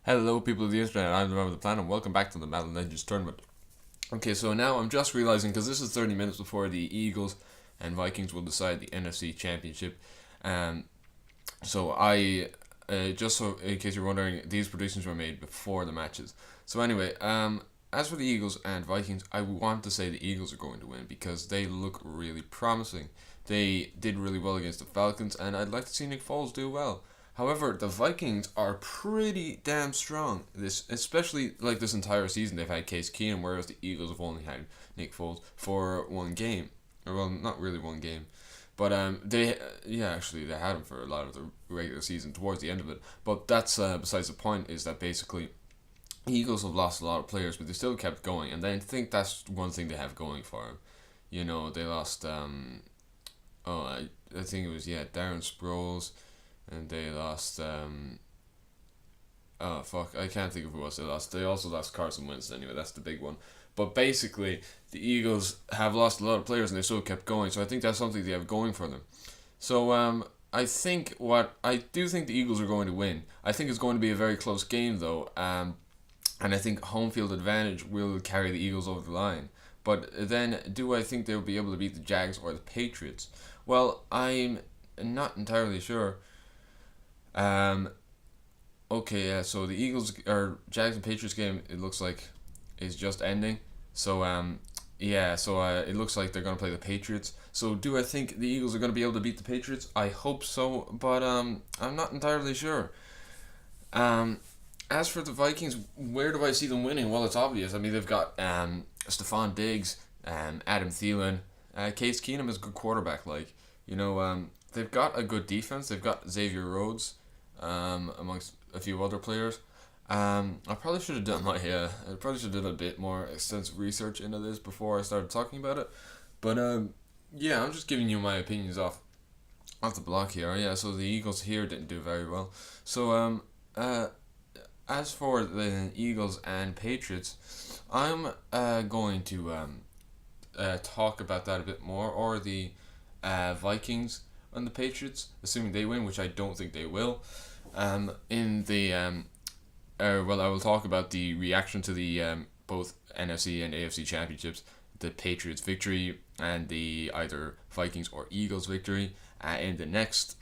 Hello, people of the internet. I'm the man of the planet, and welcome back to the Madden Legends tournament. Okay, so now I'm just realizing because this is 30 minutes before the Eagles and Vikings will decide the NFC Championship. Um, just so in case you're wondering, these predictions were made before the matches. So anyway, as for the Eagles and Vikings, I want to say the Eagles are going to win because they look really promising. They did really well against the Falcons, and I'd like to see Nick Foles do well. However, the Vikings are pretty damn strong. Especially like this entire season, they've had Case Keenum, whereas the Eagles have only had Nick Foles for one game, or well, not really one game, but actually they had him for a lot of the regular season towards the end of it. But that's besides the point. Is that basically the Eagles have lost a lot of players, but they still kept going, and I think that's one thing they have going for them. You know, they lost I think it was Darren Sproles, and they lost oh fuck, I can't think of who else they lost. They also lost Carson Wentz anyway. That's the big one. But basically, the Eagles have lost a lot of players and they still kept going. So I think that's something they have going for them. So I do think the Eagles are going to win. I think it's going to be a very close game though. And I think home field advantage will carry the Eagles over the line. But then, do I think they'll be able to beat the Jags or the Patriots? Well, I'm not entirely sure. Um, Okay, yeah. So the Eagles or Jags and Patriots game, it looks like is just ending. So yeah. So it looks like they're gonna play the Patriots. So do I think the Eagles are gonna be able to beat the Patriots? I hope so, but I'm not entirely sure. Um, as for the Vikings, where do I see them winning? Well, it's obvious. I mean, they've got Stephon Diggs, Adam Thielen, Case Keenum is a good quarterback. They've got a good defense. They've got Xavier Rhodes, amongst a few other players. I probably should have done I probably should have done a bit more extensive research into this before I started talking about it. But yeah, I'm just giving you my opinions off the block here. Yeah, so the Eagles here didn't do very well. So as for the Eagles and Patriots, I'm going to talk about that a bit more, or the Vikings and the Patriots, assuming they win, which I don't think they will. In the I will talk about the reaction to the both NFC and AFC championships, the Patriots victory, and the either Vikings or Eagles victory in the next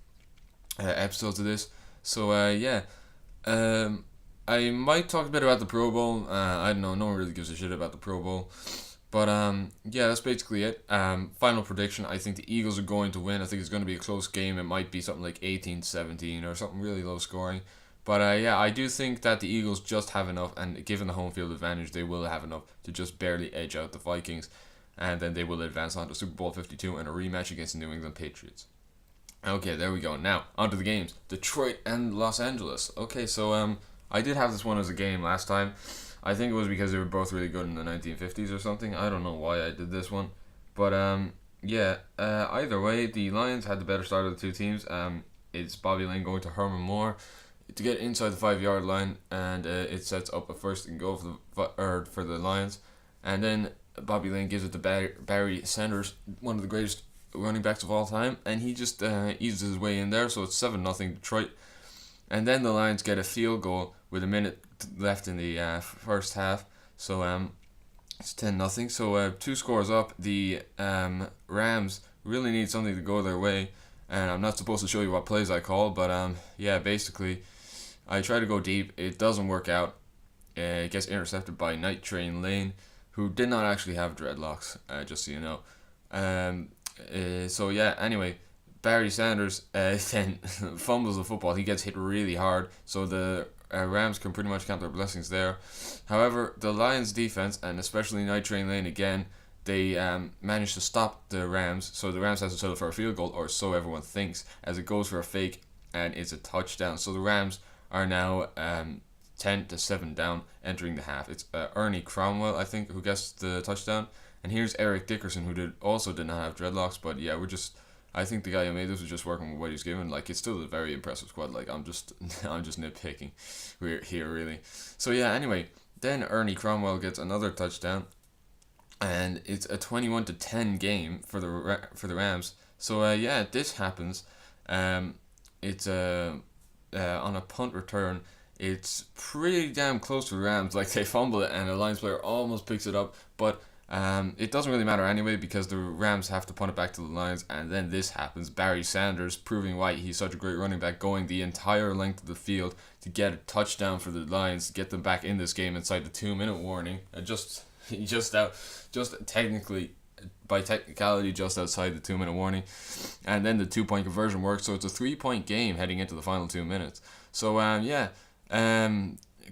episodes of this. So yeah, I might talk a bit about the Pro Bowl. I don't know. No one really gives a shit about the Pro Bowl. But yeah, that's basically it. Final prediction: I think the Eagles are going to win. I think it's going to be a close game. It might be something like 18-17 or something really low scoring. But yeah, I do think that the Eagles just have enough, and given the home field advantage, they will have enough to just barely edge out the Vikings, and then they will advance on to Super Bowl 52 and a rematch against the New England Patriots. Okay, there we go. Now onto the games: Detroit and Los Angeles. Okay, so I did have this one as a game last time. I think it was because they were both really good in the 1950s or something. I don't know why I did this one, but yeah. Either way, the Lions had the better start of the two teams. It's Bobby Lane going to Herman Moore to get inside the 5 yard line, and it sets up a first and goal for the Lions, and then Bobby Lane gives it to Barry Sanders, one of the greatest running backs of all time, and he just eases his way in there. So it's 7-0 Detroit. And then the Lions get a field goal with a minute left in the first half. So it's 10-0. So two scores up. The Rams really need something to go their way. And I'm not supposed to show you what plays I call, but yeah, basically, I try to go deep. It doesn't work out. It gets intercepted by Night Train Lane, who did not actually have dreadlocks, just so you know. So yeah, anyway, Barry Sanders then fumbles the football. He gets hit really hard, so the Rams can pretty much count their blessings there. However, the Lions' defense, and especially Night Train Lane again, they managed to stop the Rams. So the Rams have to settle for a field goal, or so everyone thinks, as it goes for a fake, and it's a touchdown. So the Rams are now 10-7 down entering the half. It's Ernie Cromwell, I think, who gets the touchdown. And here's Eric Dickerson, who did not have dreadlocks, but yeah, I think the guy who made this was just working with what he's given. Like, it's still a very impressive squad. Like, I'm just nitpicking here really. So yeah, anyway, then Ernie Cromwell gets another touchdown, and it's a 21-10 game for the Rams. So yeah, this happens. It's on a punt return. It's pretty damn close to the Rams. Like, they fumble it and the Lions player almost picks it up, but it doesn't really matter anyway because the Rams have to punt it back to the Lions, and then this happens. Barry Sanders, proving why he's such a great running back, going the entire length of the field to get a touchdown for the Lions, to get them back in this game inside the 2-minute warning. Just technically, by technicality, just outside the 2-minute warning, and then the 2-point conversion works. So it's a 3-point game heading into the final 2 minutes. So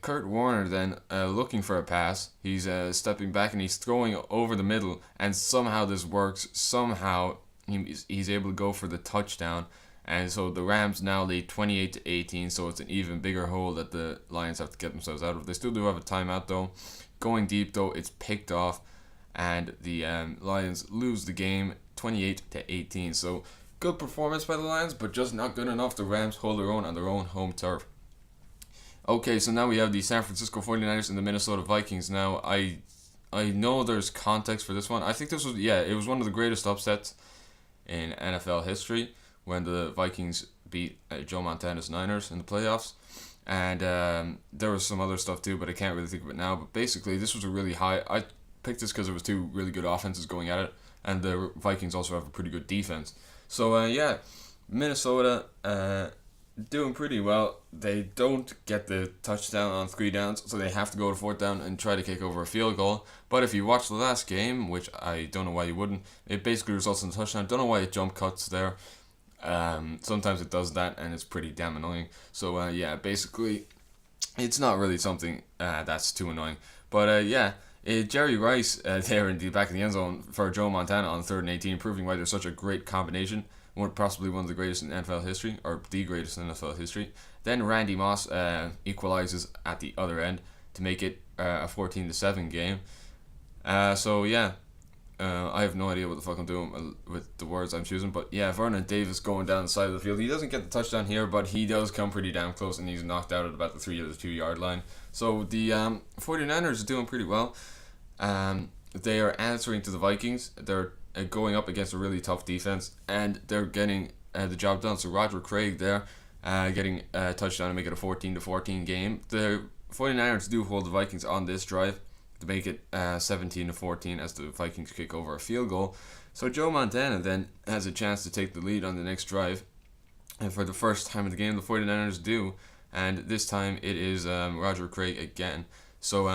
Kurt Warner then looking for a pass. He's stepping back and he's throwing over the middle, and somehow this works. Somehow he's able to go for the touchdown, and so the Rams now lead 28-18. So it's an even bigger hole that the Lions have to get themselves out of. They still do have a timeout though. Going deep though, it's picked off, and the Lions lose the game 28-18. So good performance by the Lions, but just not good enough. The Rams hold their own on their own home turf. Okay, so now we have the San Francisco 49ers and the Minnesota Vikings. Now, I know there's context for this one. I think this was, it was one of the greatest upsets in NFL history when the Vikings beat Joe Montana's Niners in the playoffs. And there was some other stuff too, but I can't really think of it now. But basically, this was a really high... I picked this because there was two really good offenses going at it, and the Vikings also have a pretty good defense. So, Minnesota... doing pretty well. They don't get the touchdown on 3 downs, so they have to go to 4th down and try to kick over a field goal. But if you watch the last game, which I don't know why you wouldn't, it basically results in a touchdown. Don't know why it jump cuts there. Sometimes it does that, and it's pretty damn annoying. So basically, it's not really something that's too annoying. But Jerry Rice there in the back of the end zone for Joe Montana on 3rd and 18, proving why they're such a great combination. Possibly one of the greatest in NFL history, or the greatest in NFL history. Then Randy Moss equalizes at the other end to make it a 14-7 game. I have no idea what the fuck I'm doing with the words I'm choosing, but Vernon Davis going down the side of the field. He doesn't get the touchdown here, but he does come pretty damn close, and he's knocked out at about the 3 or the 2 yard line. So the 49ers are doing pretty well. They are answering to the Vikings. They're going up against a really tough defense, and they're getting the job done. So Roger Craig there getting a touchdown to make it a 14-14 game. The 49ers do hold the Vikings on this drive to make it 17-14 as the Vikings kick over a field goal. So Joe Montana then has a chance to take the lead on the next drive, and for the first time in the game the 49ers do, and this time it is Roger Craig again. So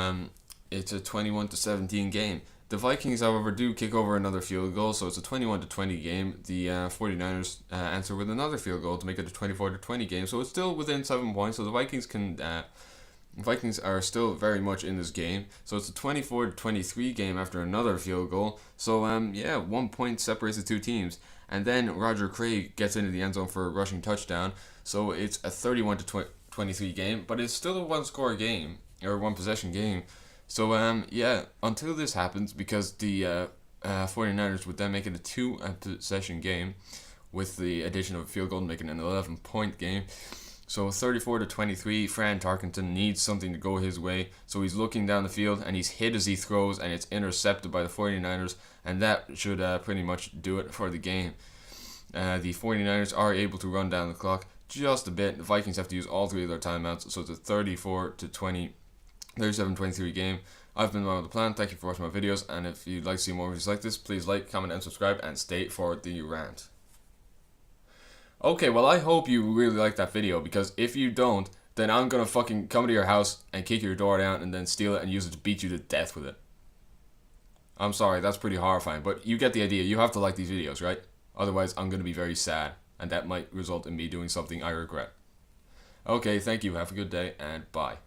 it's a 21-17 game. The Vikings, however, do kick over another field goal, so it's a 21-20 game. The 49ers answer with another field goal to make it a 24-20 game, so it's still within 7 points. So the Vikings are still very much in this game. So it's a 24-23 game after another field goal. So 1 point separates the two teams, and then Roger Craig gets into the end zone for a rushing touchdown. So it's a 31-23 game, but it's still a one-score game or one possession game. So, until this happens, because the 49ers would then make it a 2-possession game with the addition of a field goal, making it an 11-point game. So, 34-23, Fran Tarkenton needs something to go his way. So, he's looking down the field, and he's hit as he throws, and it's intercepted by the 49ers, and that should pretty much do it for the game. The 49ers are able to run down the clock just a bit. The Vikings have to use all 3 of their timeouts, so it's a 37-23 game. I've been Ryan with the Plan. Thank you for watching my videos, and if you'd like to see more videos like this, please like, comment, and subscribe, and stay for the rant. Okay, well, I hope you really like that video, because if you don't, then I'm gonna fucking come to your house and kick your door down and then steal it and use it to beat you to death with it. I'm sorry, that's pretty horrifying, but you get the idea. You have to like these videos, right? Otherwise, I'm gonna be very sad, and that might result in me doing something I regret. Okay, thank you, have a good day, and bye.